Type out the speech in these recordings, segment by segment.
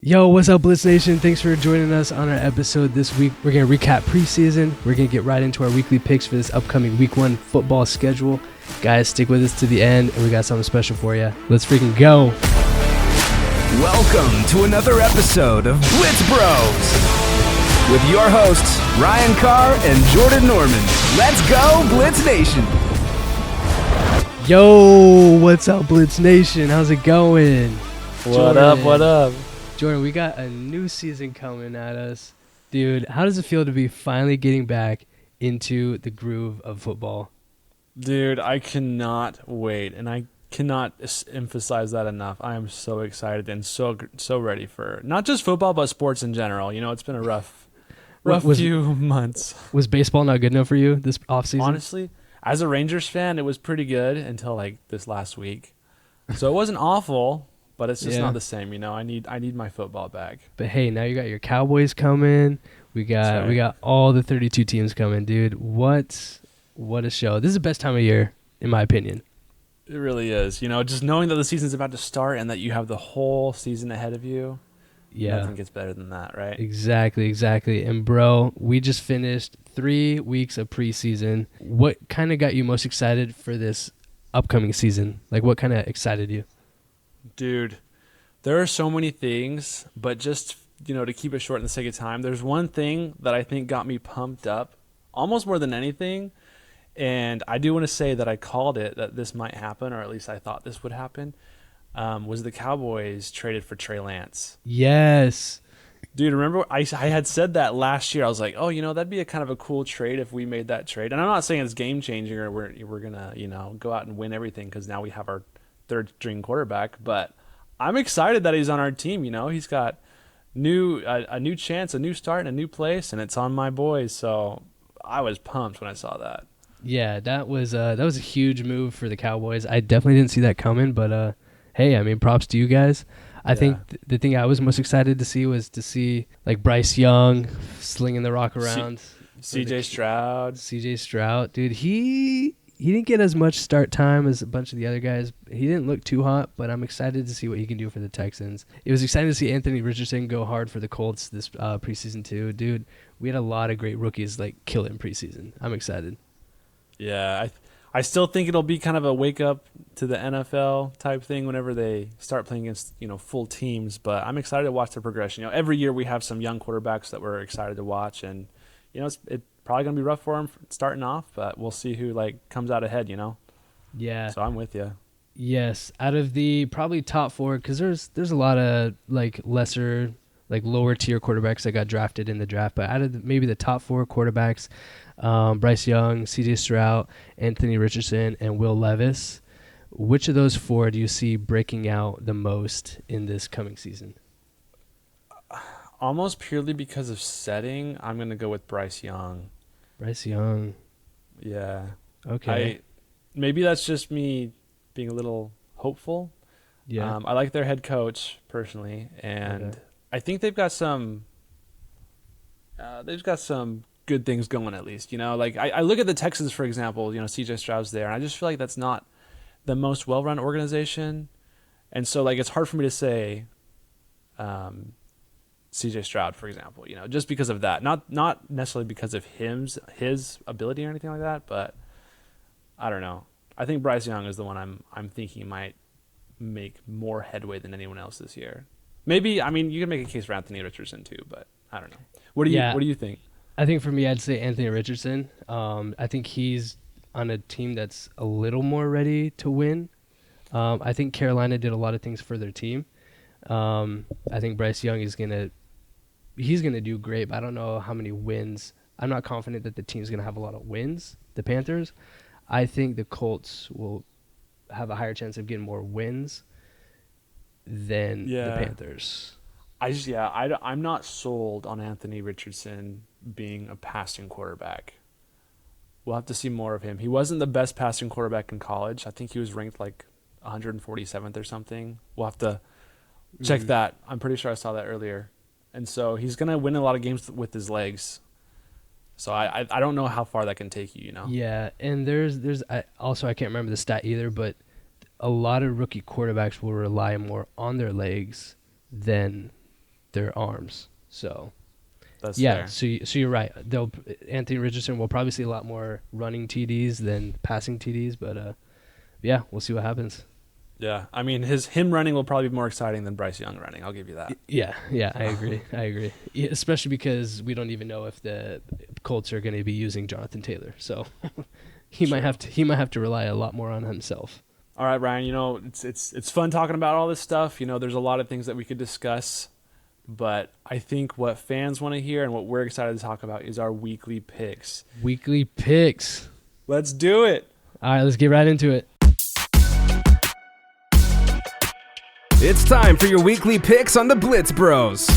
Yo, what's up, Blitz Nation? Thanks for joining us on our episode this week. We're going to recap preseason. We're going to get right into our weekly picks for this upcoming week 1 football schedule. Guys, stick with us to the end, and we got something special for you. Let's freaking go. Welcome to another episode of Blitz Bros with your hosts, Ryan Carr and Jordan Norman. Let's go, Blitz Nation. Yo, what's up, Blitz Nation? How's it going? What up? Jordan, we got a new season coming at us. Dude, how does it feel to be finally getting back into the groove of football? Dude, I cannot wait, and I cannot emphasize that enough. I am so excited and so ready for not just football, but sports in general. You know, it's been a rough few months. Was baseball not good enough for you this offseason? Honestly, as a Rangers fan, it was pretty good until like this last week. So it wasn't awful. But it's just not the same, you know. I need my football back. But hey, now you got your Cowboys coming. We got all the 32 teams coming, dude. What a show! This is the best time of year, in my opinion. It really is. You know, just knowing that the season's about to start and that you have the whole season ahead of you. Yeah, nothing gets better than that, right? Exactly. And bro, we just finished 3 weeks of preseason. What kind of got you most excited for this upcoming season? Like, what kind of excited you? Dude, there are so many things, but just, you know, to keep it short in the sake of time, there's one thing that I think got me pumped up almost more than anything. And I do want to say that I called it, that this might happen, or at least I thought this would happen, was the Cowboys traded for Trey Lance. Yes. Dude, remember I had said that last year. I was like, oh, you know, that'd be a kind of a cool trade if we made that trade. And I'm not saying it's game-changing or we're going to, you know, go out and win everything because now we have our third string quarterback, but I'm excited that he's on our team. You know, he's got a new chance, a new start, and a new place, and it's on my boys. So I was pumped when I saw that. Yeah, that was a huge move for the Cowboys. I definitely didn't see that coming, but hey, I mean, props to you guys. I think the thing I was most excited to see was like Bryce Young slinging the rock around. CJ Stroud, dude, he didn't get as much start time as a bunch of the other guys. He didn't look too hot, but I'm excited to see what he can do for the Texans. It was exciting to see Anthony Richardson go hard for the Colts this preseason too. Dude, we had a lot of great rookies like kill it in preseason. I'm excited. Yeah, I still think it'll be kind of a wake up to the NFL type thing whenever they start playing against, you know, full teams. But I'm excited to watch the progression. You know, every year we have some young quarterbacks that we're excited to watch, and you know, it's probably gonna be rough for them starting off, but we'll see who like comes out ahead, you know. Yeah. So I'm with you. Yes, out of the probably top 4, because there's a lot of like lesser, like lower tier quarterbacks that got drafted in the draft, but out of maybe the top 4 quarterbacks, Bryce Young, CJ Stroud, Anthony Richardson, and Will Levis, which of those 4 do you see breaking out the most in this coming season? Almost purely because of setting, I'm gonna go with Bryce Young. Bryce Young. Yeah. Okay. Maybe that's just me being a little hopeful. Yeah. I like their head coach personally, and I think they've got some good things going at least. You know, like I look at the Texans, for example. You know, CJ Stroud's there, and I just feel like that's not the most well-run organization, and so like it's hard for me to say CJ Stroud, for example, you know, just because of that, not necessarily because of his ability or anything like that, but I don't know. I think Bryce Young is the one I'm thinking might make more headway than anyone else this year. Maybe, I mean, you can make a case for Anthony Richardson too, but I don't know. What do you think? I think for me, I'd say Anthony Richardson. I think he's on a team that's a little more ready to win. I think Carolina did a lot of things for their team. I think Bryce Young is he's gonna do great, but I don't know how many wins. I'm not confident that the team's gonna have a lot of wins. The Panthers, I think the Colts will have a higher chance of getting more wins than the Panthers. I'm not sold on Anthony Richardson being a passing quarterback. We'll have to see more of him. He wasn't the best passing quarterback in college. I think he was ranked like 147th or something. We'll have to check that. I'm pretty sure I saw that earlier. And so he's going to win a lot of games with his legs. So I don't know how far that can take you, you know? Yeah, and there's I can't remember the stat either, but a lot of rookie quarterbacks will rely more on their legs than their arms. So That's yeah, fair. so you're right. Anthony Richardson will probably see a lot more running TDs than passing TDs, but yeah, we'll see what happens. Yeah, I mean, him running will probably be more exciting than Bryce Young running. I'll give you that. Yeah, I agree. Yeah, especially because we don't even know if the Colts are going to be using Jonathan Taylor, so he might have to rely a lot more on himself. All right, Ryan. It's fun talking about all this stuff. There's a lot of things that we could discuss, but I think what fans want to hear and what we're excited to talk about is our weekly picks. Weekly picks. Let's do it. All right, let's get right into it. It's time for your weekly picks on the Blitz Bros.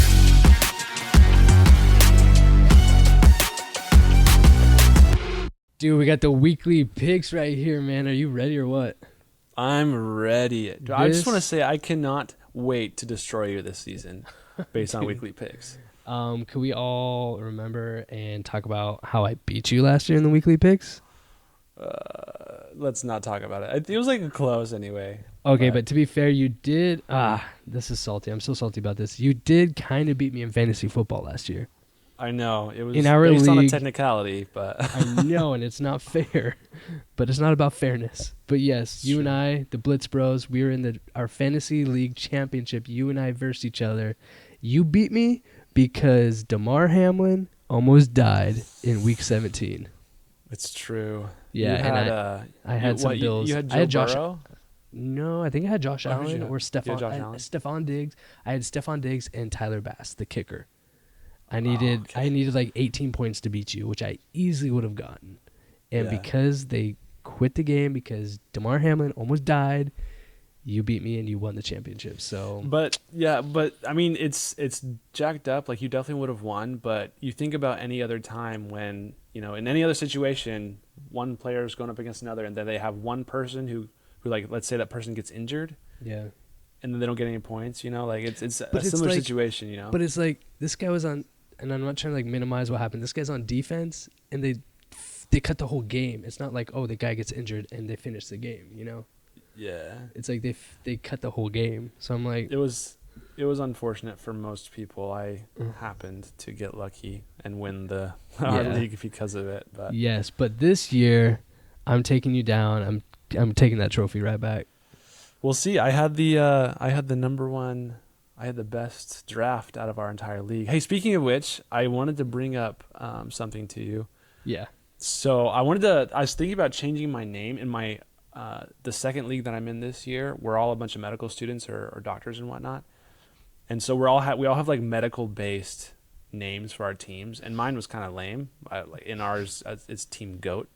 Dude, we got the weekly picks right here, man. Are you ready or what? I'm ready. I just want to say I cannot wait to destroy you this season based on weekly picks. Can we all remember and talk about how I beat you last year in the weekly picks? Let's not talk about it. It was like a close anyway. Okay, but to be fair, you did. This is salty. I'm so salty about this. You did kind of beat me in fantasy football last year. I know. It was in our based on a league, technicality, but I know, and it's not fair. But it's not about fairness. But yes, you and I, the Blitz Bros, we were in our fantasy league championship. You and I versed each other. You beat me because Damar Hamlin almost died in week 17. it's true. Yeah, I had some Bills. You had Joe I had Josh. Burrow? No, I think I had Josh Oh, who'd you Allen have? or You had Josh Allen? Stephon Diggs. I had Stephon Diggs and Tyler Bass, the kicker. I needed like 18 points to beat you, which I easily would have gotten. And because they quit the game because Damar Hamlin almost died, you beat me and you won the championship. So, but I mean, it's jacked up. Like, you definitely would have won. But you think about any other time when, in any other situation, one player is going up against another, and then they have one person who like, let's say that person gets injured. Yeah. And then they don't get any points. Like it's a But similar like, situation. But it's like this guy was on, and I'm not trying to like minimize what happened. This guy's on defense, and they cut the whole game. It's not like, oh, the guy gets injured and they finish the game. Yeah. It's like they cut the whole game. So I'm like, It was unfortunate for most people. I happened to get lucky and win our league because of it. But yes, but this year, I'm taking you down. I'm taking that trophy right back. we'll see. I had the number one. I had the best draft out of our entire league. Hey, speaking of which, I wanted to bring up something to you. Yeah. So I was thinking about changing my name in my the second league that I'm in this year. We're all a bunch of medical students or doctors and whatnot, and so we all have like medical based names for our teams. And mine was kind of lame. Like in ours, it's Team Goat.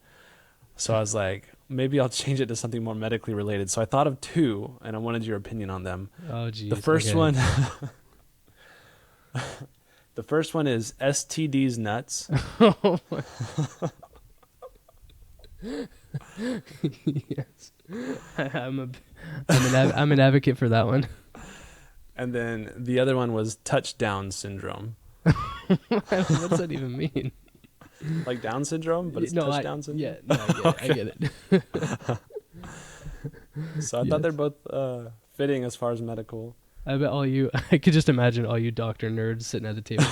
So I was like, maybe I'll change it to something more medically related. So I thought of two, and I wanted your opinion on them. Oh, geez. The first one, the first one is STD's nuts. Oh my. Yes. I'm an advocate for that one. And then the other one was touchdown syndrome. What's that even mean? Like Down syndrome, but it's touchdown syndrome? Yeah, no, I get it. So I thought they're both fitting as far as medical. I bet I could just imagine all you doctor nerds sitting at the table.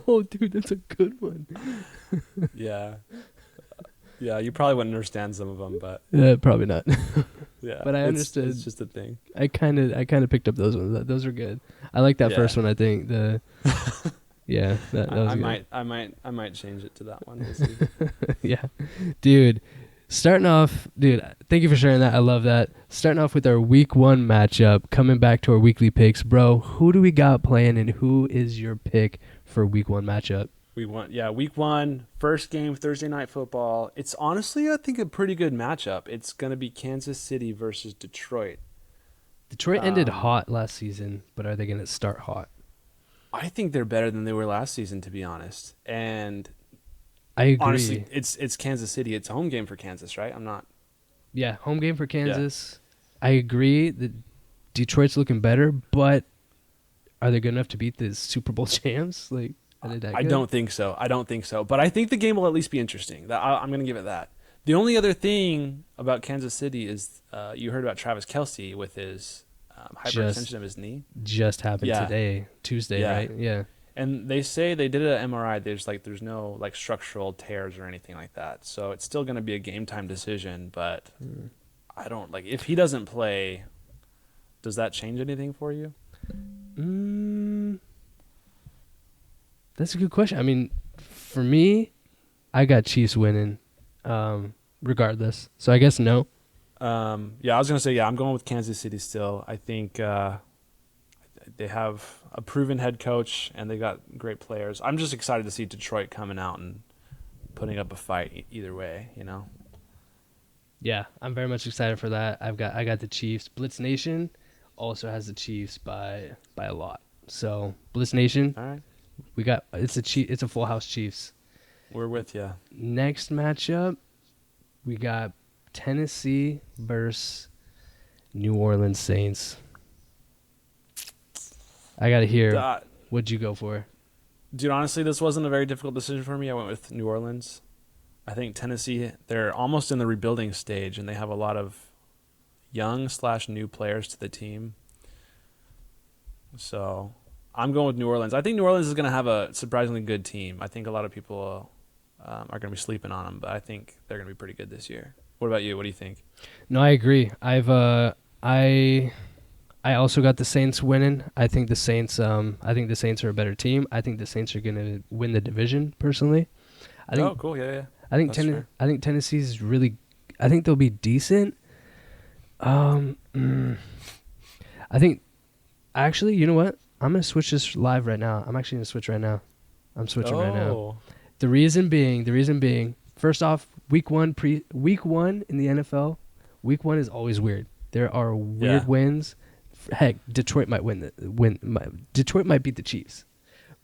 Oh, dude, that's a good one. Yeah. Yeah, you probably wouldn't understand some of them, but probably not. yeah. But I understood. It's just a thing. I kind of picked up those ones. Those are good. I like that first one. I think yeah, that was good. I might change it to that one. We'll see. Yeah, dude. Starting off, dude. Thank you for sharing that. I love that. Starting off with our week 1 matchup. Coming back to our weekly picks, bro. Who do we got playing, and who is your pick for week 1 matchup? Week 1, first game, Thursday Night Football. It's honestly, I think, a pretty good matchup. It's going to be Kansas City versus Detroit. Detroit ended hot last season, but are they going to start hot? I think they're better than they were last season, to be honest. And I agree. honestly, it's Kansas City. It's a home game for Kansas, right? Yeah, home game for Kansas. Yeah. I agree that Detroit's looking better, but are they good enough to beat the Super Bowl champs? Like, are they that good? I don't think so. But I think the game will at least be interesting. I'm going to give it that. The only other thing about Kansas City is you heard about Travis Kelce with his hyperextension of his knee. Just happened today, Tuesday, right? Yeah. And they say they did an MRI. There's no like structural tears or anything like that. So it's still going to be a game time decision. But I don't like if he doesn't play. Does that change anything for you? That's a good question. I mean, for me, I got Chiefs winning, regardless. So I guess no. I was gonna say I'm going with Kansas City still. I think they have a proven head coach and they got great players. I'm just excited to see Detroit coming out and putting up a fight either way. Yeah, I'm very much excited for that. I got the Chiefs. Blitz Nation also has the Chiefs by a lot. So Blitz Nation, all right, we got it's a full house Chiefs. We're with you. Next matchup, we got Tennessee versus New Orleans Saints. I gotta hear what'd you go for? Dude, honestly, this wasn't a very difficult decision for me. I went with New Orleans. I think Tennessee, they're almost in the rebuilding stage, and they have a lot of young/new players to the team. So I'm going with New Orleans. I think New Orleans is going to have a surprisingly good team. I think a lot of people are going to be sleeping on them, but I think they're going to be pretty good this year. What about you? What do you think? No, I agree. I also got the Saints winning. I think the Saints are a better team. I think the Saints are going to win the division personally. Cool. Yeah. I think Tennessee's really I think they'll be decent. I think actually, you know what? I'm going to switch this live right now. I'm actually going to switch right now. I'm switching right now. The reason being, first off, week one in the NFL, week 1 is always weird. There are weird wins. Heck, Detroit might Detroit might beat the Chiefs.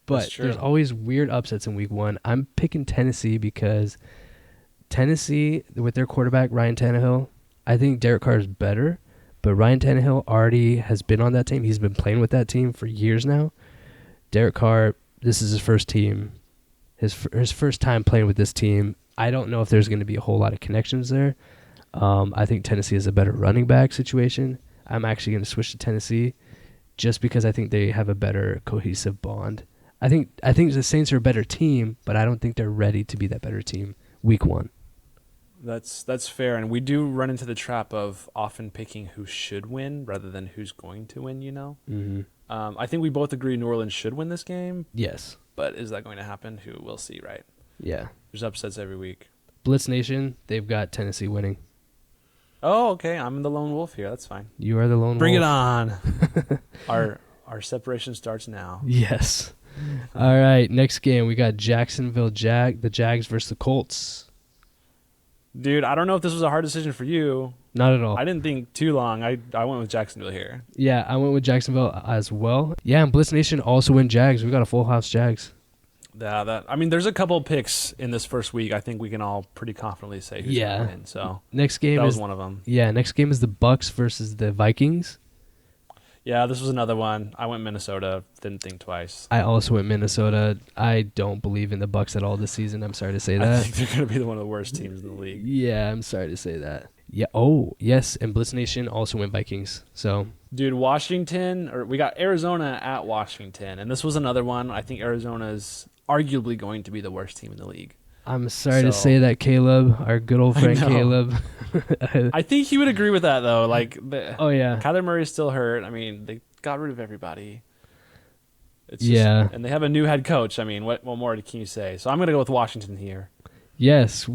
But there's always weird upsets in week 1. I'm picking Tennessee because Tennessee, with their quarterback, Ryan Tannehill, I think Derek Carr is better, but Ryan Tannehill already has been on that team. He's been playing with that team for years now. Derek Carr, this is his first team, his first time playing with this team. I don't know if there's going to be a whole lot of connections there. I think Tennessee is a better running back situation. I'm actually going to switch to Tennessee just because I think they have a better cohesive bond. I think the Saints are a better team, but I don't think they're ready to be that better team week 1. That's fair, and we do run into the trap of often picking who should win rather than who's going to win, Mm-hmm. I think we both agree New Orleans should win this game. Yes. But is that going to happen? We'll see, right? Yeah. There's upsets every week. Blitz Nation, they've got Tennessee winning. Oh, okay. I'm the lone wolf here. That's fine. You are the lone wolf. Bring it on. Our separation starts now. Yes. All right. Next game, we got the Jags versus the Colts. Dude, I don't know if this was a hard decision for you. Not at all. I didn't think too long. I went with Jacksonville here. Yeah, I went with Jacksonville as well. Yeah, and Blitz Nation also win Jags. We got a full house Jags. Yeah, there's a couple picks in this first week. I think we can all pretty confidently say who's going to win. So next game was one of them. Yeah, next game is the Bucks versus the Vikings. Yeah, this was another one. I went Minnesota. Didn't think twice. I also went Minnesota. I don't believe in the Bucks at all this season. I'm sorry to say that. I think they're going to be one of the worst teams in the league. Yeah, I'm sorry to say that. Yeah. Oh, yes. And Blitz Nation also went Vikings. So, dude, we got Arizona at Washington, and this was another one. I think Arizona's arguably going to be the worst team in the league. I'm sorry to say that, Caleb, our good old friend Caleb. I think he would agree with that, though. Kyler Murray's still hurt. I mean, they got rid of everybody. And they have a new head coach. I mean, what more can you say? So I'm going to go with Washington here. Yes,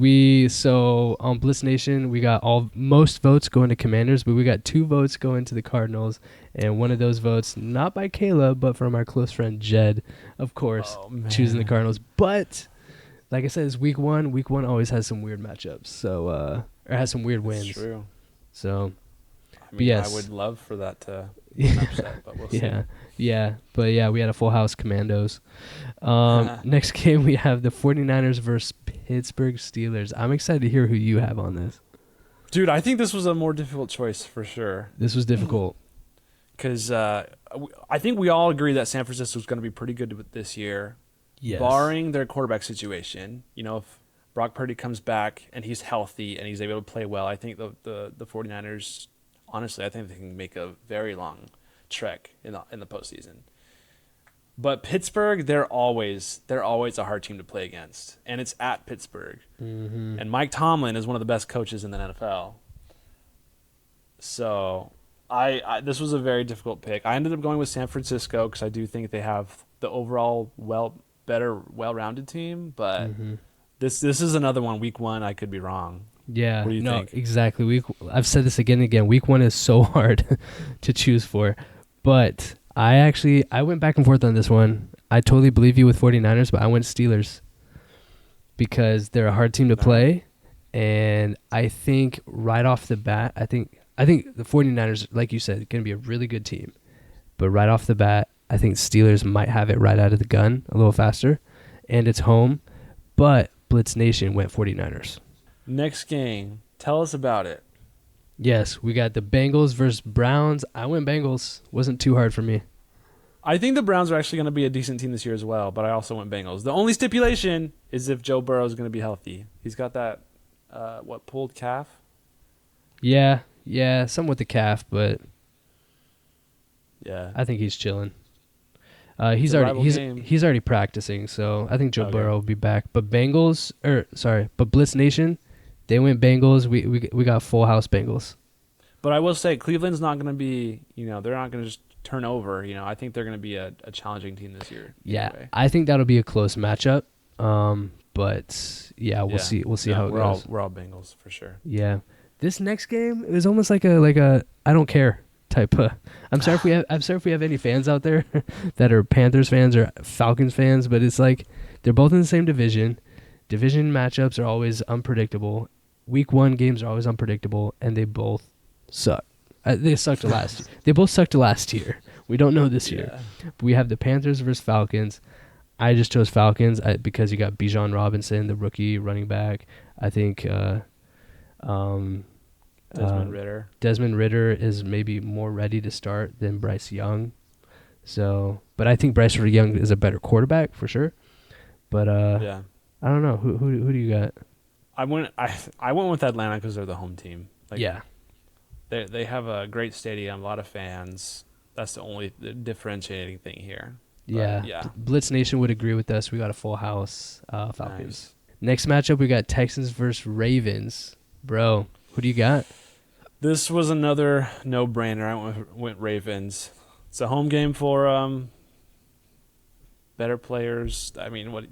so on Blitz Nation, we got most votes going to Commanders, but we got 2 votes going to the Cardinals, and one of those votes, not by Caleb, but from our close friend Jed, of course, choosing the Cardinals. But like I said, it's week 1. Week 1 always has some weird matchups, or has some weird wins. That's true. So, I mean, yes. I would love for that to be an upset, but we'll see. Yeah. But yeah, we had a full house Commandos. Next game, we have the 49ers versus Pittsburgh Steelers. I'm excited to hear who you have on this. Dude, I think this was a more difficult choice for sure. This was difficult. Because I think we all agree that San Francisco is going to be pretty good this year. Yes. Barring their quarterback situation. If Brock Purdy comes back and he's healthy and he's able to play well, I think the 49ers honestly, I think they can make a very long trek in the postseason. But Pittsburgh, they're always a hard team to play against, and it's at Pittsburgh. Mm-hmm. And Mike Tomlin is one of the best coaches in the NFL. So I this was a very difficult pick. I ended up going with San Francisco because I do think they have the overall well-rounded team. But this is another one. Week 1, I could be wrong. Yeah, What do you think? Exactly. I've said this again and again. Week 1 is so hard to choose for. But I went back and forth on this one. I totally believe you with 49ers, but I went Steelers because they're a hard team to play. And I think right off the bat, I think the 49ers, like you said, going to be a really good team. But right off the bat, I think Steelers might have it right out of the gun a little faster. And it's home. But Blitz Nation went 49ers. Next game, tell us about it. Yes, we got the Bengals versus Browns. I went Bengals. Wasn't too hard for me. I think the Browns are actually going to be a decent team this year as well, but I also went Bengals. The only stipulation is if Joe Burrow is going to be healthy. He's got that, pulled calf? Yeah, some with the calf, but Yeah. I think he's chilling. It's a rival game. He's already practicing, so I think Joe Burrow will be back. But but Blitz Nation, they went Bengals. We got full house Bengals. But I will say Cleveland's not going to be, they're not going to just turn over. I think they're going to be a challenging team this year. Yeah, anyway. I think that'll be a close matchup. But yeah, we'll see. We'll see how it goes. We're all Bengals for sure. Yeah, this next game is almost like a I don't care type. I'm sorry if we have any fans out there that are Panthers fans or Falcons fans, but it's like they're both in the same division. Division matchups are always unpredictable. Week 1 games are always unpredictable, and they both suck. They sucked last year. They both sucked last year. We don't know this year. But we have the Panthers versus Falcons. I just chose Falcons because you got Bijan Robinson, the rookie running back. I think Desmond Ridder. Desmond Ridder is maybe more ready to start than Bryce Young. So, but I think Bryce Young is a better quarterback for sure. But Yeah. I don't know who do you got? I went with Atlanta because they're the home team. Yeah. They have a great stadium, a lot of fans. That's the only differentiating thing here. But, yeah. Blitz Nation would agree with us. We got a full house Falcons. Nice. Next matchup, we got Texans versus Ravens. Bro, who do you got? This was another no-brainer. I went Ravens. It's a home game for better players. I mean, what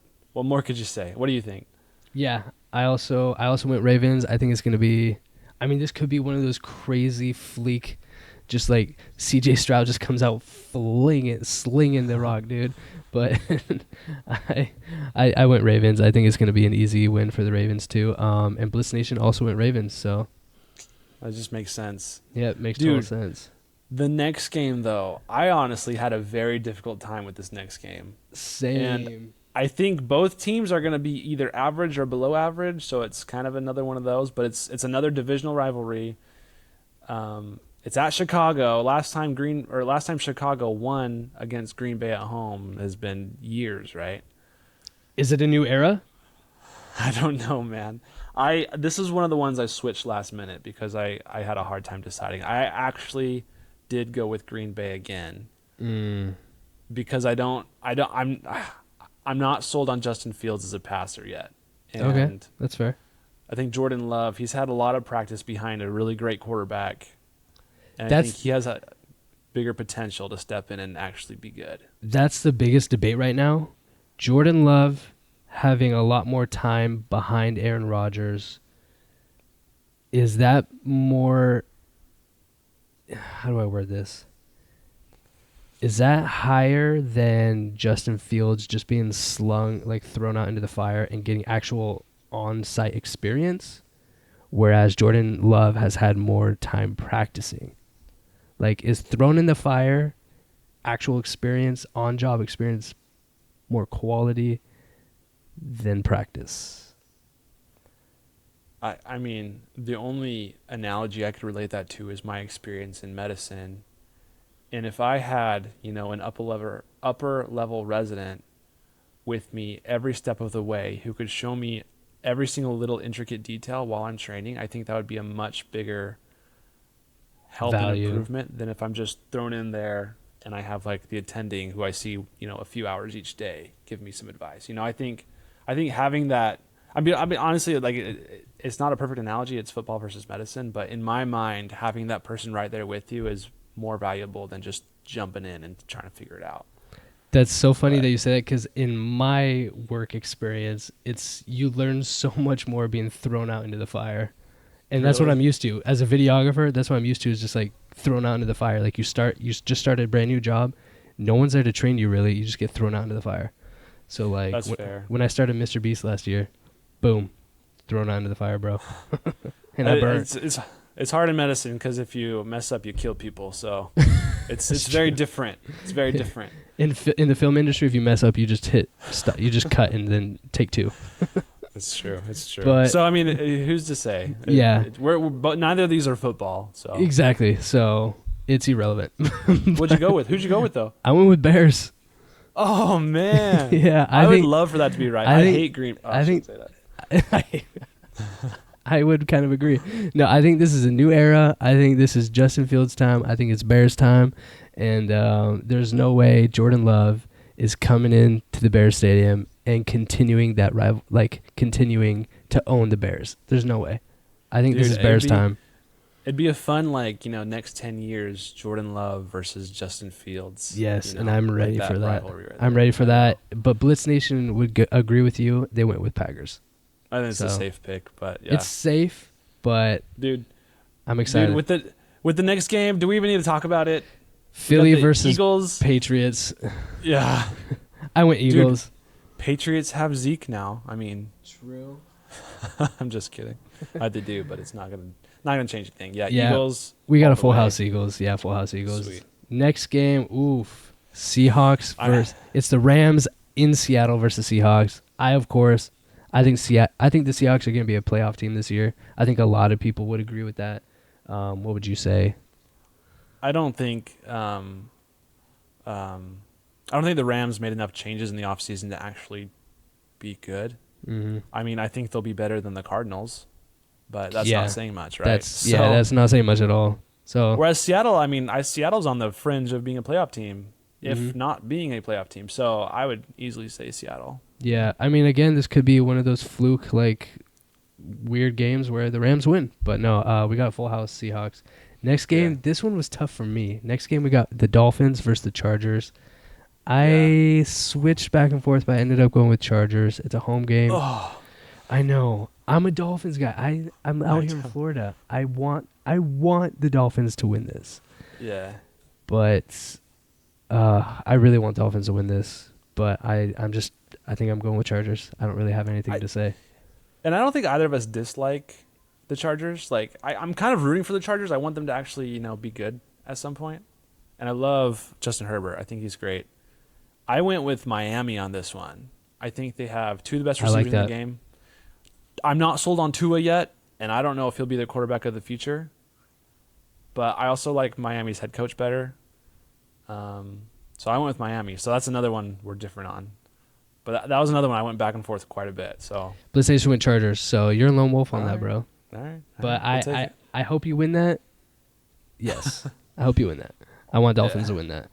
more could you say? What do you think? Yeah, I also went Ravens. I think it's going to be this could be one of those crazy fleek, just like CJ Stroud just comes out slinging the rock, dude. But I went Ravens. I think it's going to be an easy win for the Ravens too. And Blitz Nation also went Ravens, so that just makes sense. Yeah, it makes total sense. The next game, though, I honestly had a very difficult time with this next game. Same. And I think both teams are going to be either average or below average, so it's kind of another one of those. But it's another divisional rivalry. It's at Chicago. Last time Chicago won against Green Bay at home has been years, right? Is it a new era? I don't know, man. This is one of the ones I switched last minute because I had a hard time deciding. I actually did go with Green Bay again because I'm not sold on Justin Fields as a passer yet. And okay, that's fair. I think Jordan Love, he's had a lot of practice behind a really great quarterback. And I think he has a bigger potential to step in and actually be good. That's the biggest debate right now. Jordan Love having a lot more time behind Aaron Rodgers. Is that more... How do I word this? Is that higher than Justin Fields just being thrown out into the fire and getting actual on-site experience? Whereas Jordan Love has had more time practicing. Is thrown in the fire, actual experience, on-job experience, more quality than practice? I mean, the only analogy I could relate that to is my experience in medicine. And if I had, an upper level resident with me every step of the way who could show me every single little intricate detail while I'm training, I think that would be a much bigger help and Value. improvement than if I'm just thrown in there and I have like the attending who I see, a few hours each day give me some advice. I think having that. I mean, honestly, like it's not a perfect analogy. It's football versus medicine, but in my mind, having that person right there with you is more valuable than just jumping in and trying to figure it out. That's so funny that you say that, because in my work experience, you learn so much more being thrown out into the fire. And that's what I'm used to. As a videographer, that's what I'm used to, is just like thrown out into the fire. Like you just started a brand new job. No one's there to train you really. You just get thrown out into the fire. So like that's fair. When I started Mr. Beast last year, boom, thrown out into the fire, bro. And I burned. It's hard in medicine because if you mess up, you kill people. So it's very different. It's very different. In the film industry, if you mess up, you just you just cut and then take two. It's true. It's true. But, so I mean, who's to say? Yeah. But neither of these are football. So exactly. So it's irrelevant. What'd you go with? Who'd you go with though? I went with Bears. Oh man. Yeah, I would love for that to be right. I hate green. Oh, I shouldn't say that. I would kind of agree. No, I think this is a new era. I think this is Justin Fields' time. I think it's Bears' time. And there's no way Jordan Love is coming in to the Bears Stadium and continuing that continuing to own the Bears. There's no way. I think this is Bears' time. It'd be a fun, next 10 years, Jordan Love versus Justin Fields. Yes, and I'm ready for that. Right I'm ready for that. But Blitz Nation would agree with you. They went with Packers. I think it's a safe pick, but yeah. It's safe, but dude, I'm excited. Dude, with the next game, do we even need to talk about it? Philly versus Eagles. Patriots. Yeah. I went Eagles. Dude, Patriots have Zeke now. I mean, true. I'm just kidding. They do, but it's not gonna change a thing. Yeah, Eagles. We got a full house Eagles. Yeah, full house Eagles. Sweet. Next game, Seahawks versus it's the Rams in Seattle versus Seahawks. I think the Seahawks are going to be a playoff team this year. I think a lot of people would agree with that. What would you say? I don't think the Rams made enough changes in the offseason to actually be good. Mm-hmm. I mean, I think they'll be better than the Cardinals, but that's not saying much, right? That's not saying much at all. So whereas Seattle, Seattle's on the fringe of being a playoff team, if not being a playoff team. So I would easily say Seattle. Yeah, I mean, again, this could be one of those fluke, weird games where the Rams win. But no, we got a full house Seahawks. Next game, this one was tough for me. Next game, we got the Dolphins versus the Chargers. I switched back and forth, but I ended up going with Chargers. It's a home game. Oh. I know. I'm a Dolphins guy. I'm out here in Florida. I want the Dolphins to win this. Yeah. But I really want Dolphins to win this. But I think I'm going with Chargers. I don't really have anything to say. And I don't think either of us dislike the Chargers. I'm kind of rooting for the Chargers. I want them to actually, be good at some point. And I love Justin Herbert. I think he's great. I went with Miami on this one. I think they have two of the best receivers in the game. I'm not sold on Tua yet, and I don't know if he'll be the quarterback of the future. But I also like Miami's head coach better. So I went with Miami. So that's another one we're different on. But that was another one I went back and forth quite a bit. So Blitz Nation went Chargers. So you're a lone wolf on that, bro. All right. But I hope you win that. Yes. I hope you win that. I want Dolphins to win that.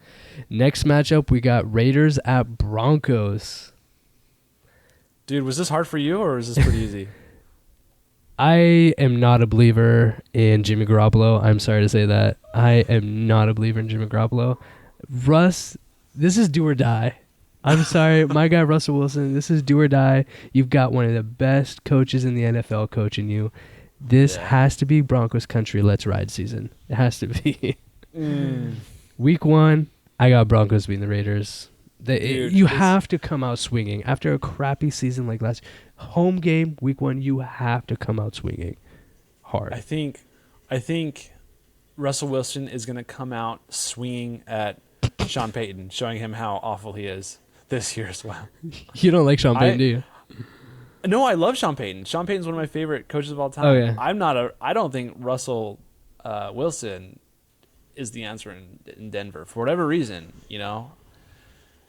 Next matchup, we got Raiders at Broncos. Dude, was this hard for you or was this pretty easy? I am not a believer in Jimmy Garoppolo. I'm sorry to say that. I am not a believer in Jimmy Garoppolo. Russ, this is do or die. I'm sorry, my guy Russell Wilson, this is do or die. You've got one of the best coaches in the NFL coaching you. This has to be Broncos country let's ride season. It has to be. Week 1, I got Broncos beating the Raiders. You have to come out swinging. After a crappy season like last home game, week 1, you have to come out swinging hard. I think Russell Wilson is going to come out swinging at Sean Payton, showing him how awful he is this year as well. You don't like Sean Payton, do you? No, I love Sean Payton. Sean Payton's one of my favorite coaches of all time. Oh, yeah. I don't think Russell Wilson is the answer in Denver for whatever reason,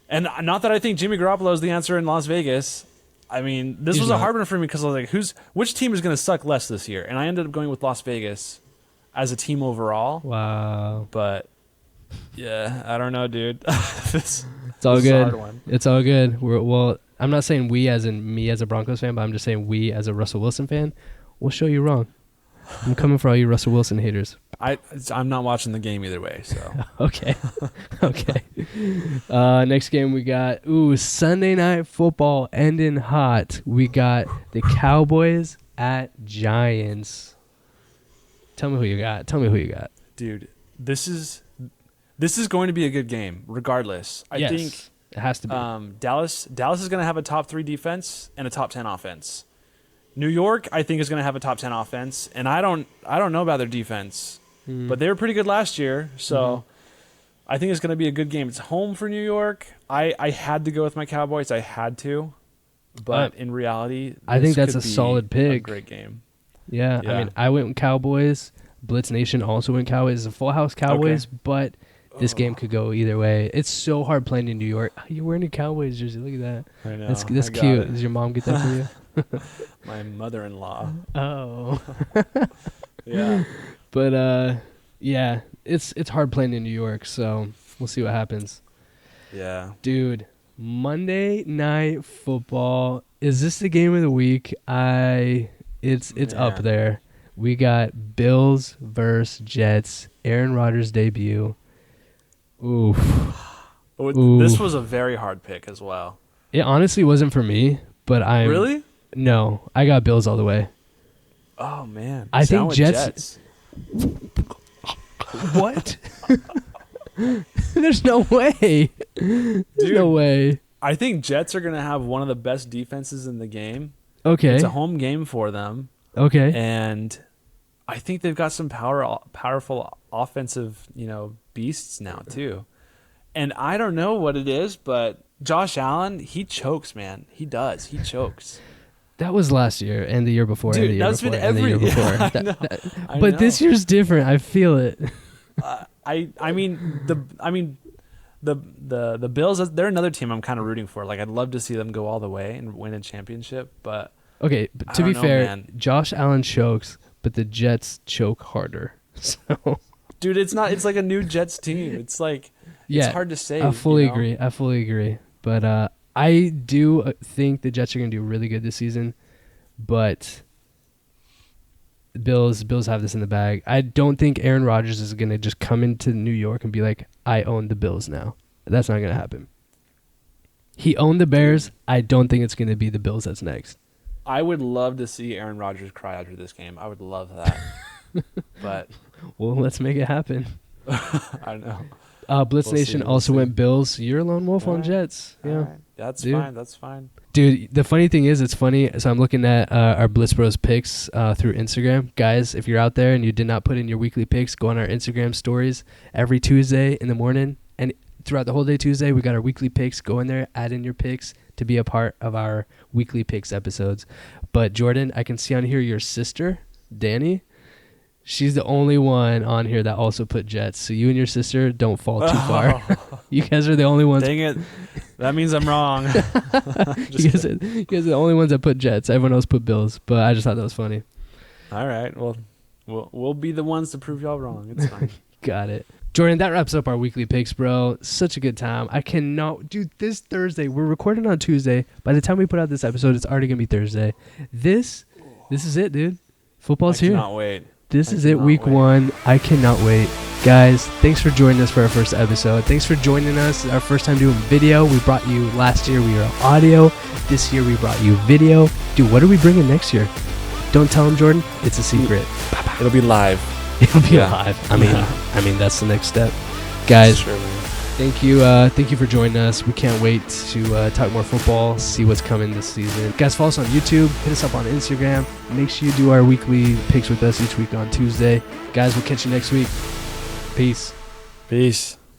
And not that I think Jimmy Garoppolo is the answer in Las Vegas. I mean, this was a hard one for me because I was like, which team is going to suck less this year? And I ended up going with Las Vegas. as a team overall. Wow. But yeah, I don't know, dude. It's all this is a good. hard one. It's all good. Well, I'm not saying we as in me as a Broncos fan, but I'm just saying we as a Russell Wilson fan. We'll show you wrong. I'm coming for all you Russell Wilson haters. I'm not watching the game either way. So Okay. Okay. Next game we got Sunday Night Football ending hot. We got the Cowboys at Giants. Tell me who you got. dude, this is going to be a good game, regardless. I think it has to be. Dallas is going to have a top 3 defense and a top 10 offense. New York, I think, is going to have a top 10 offense, and I don't know about their defense, but they were pretty good last year, so I think it's going to be a good game. It's home for New York. I had to go with my Cowboys. I had to, but in reality, I think that's a could be solid pick. A great game. Yeah, I mean, I went with Cowboys. Blitz Nation also went Cowboys. It's a full house Cowboys, but this game could go either way. It's so hard playing in New York. You're wearing a Cowboys jersey. Look at that. I know. That's I got cute. it. Does your mom get that for you? My mother-in-law. Oh. Yeah. But yeah, it's hard playing in New York, so we'll see what happens. Yeah. Dude, Monday Night Football. Is this the game of the week? It's up there. We got Bills versus Jets. Aaron Rodgers debut. Oof. This was a very hard pick as well. It honestly wasn't for me, but Really? No, I got Bills all the way. Oh man. I think with Jets. What? There's no way. There's no way. I think Jets are going to have one of the best defenses in the game. Okay. It's a home game for them. Okay. And I think they've got some powerful offensive, beasts now too. And I don't know what it is, but Josh Allen, he chokes, man. He does. He chokes. That was last year and the year before. Dude, and the year that's before, been and the year before. I But know. this year's different. I feel it. I mean the Bills, they're another team I'm kind of rooting for. Like, I'd love to see them go all the way and win a championship, but okay, but I to be don't know, fair, man. Josh Allen chokes, but the Jets choke harder. So dude, it's like a new Jets team. It's like yeah, it's hard to say. I fully agree. But I do think the Jets are going to do really good this season, but Bills have this in the bag. I don't think Aaron Rodgers is going to just come into New York and be like, I own the Bills now. That's not going to happen. He owned the Bears. I don't think it's going to be the Bills that's next. I would love to see Aaron Rodgers cry after this game. I would love that. But well, let's make it happen. I don't know. Blitz We'll Nation see. also went Bills. You're a lone wolf All on right. Jets. Yeah. All right. That's Dude. fine. That's fine. Dude, the funny thing is, it's funny. So I'm looking at our Blitz Bros picks through Instagram. Guys, if you're out there and you did not put in your weekly picks, go on our Instagram stories every Tuesday in the morning. And throughout the whole day Tuesday, we got our weekly picks. Go in there, add in your picks to be a part of our weekly picks episodes. But Jordan, I can see on here your sister, Danny. She's the only one on here that also put Jets. So you and your sister don't fall too far. You guys are the only ones. Dang it. That means I'm wrong. You guys are the only ones that put Jets. Everyone else put Bills. But I just thought that was funny. All right. Well, we'll be the ones to prove y'all wrong. It's fine. Got it. Jordan, that wraps up our weekly picks, bro. Such a good time. I cannot... Dude, this Thursday, we're recording on Tuesday. By the time we put out this episode, it's already going to be Thursday. This is it, dude. Football's here. I cannot wait. This is it, week 1. I cannot wait. Guys, thanks for joining us for our first episode. Thanks for joining us. Our first time doing video. We brought you last year, we were audio. This year, we brought you video. Dude, what are we bringing next year? Don't tell them, Jordan. It's a secret. It'll be live. It'll be live. I mean, that's the next step. Guys, Sure, man. thank you for joining us. We can't wait to talk more football, see what's coming this season. Guys, follow us on YouTube, hit us up on Instagram. Make sure you do our weekly picks with us each week on Tuesday. Guys, we'll catch you next week. Peace. Peace.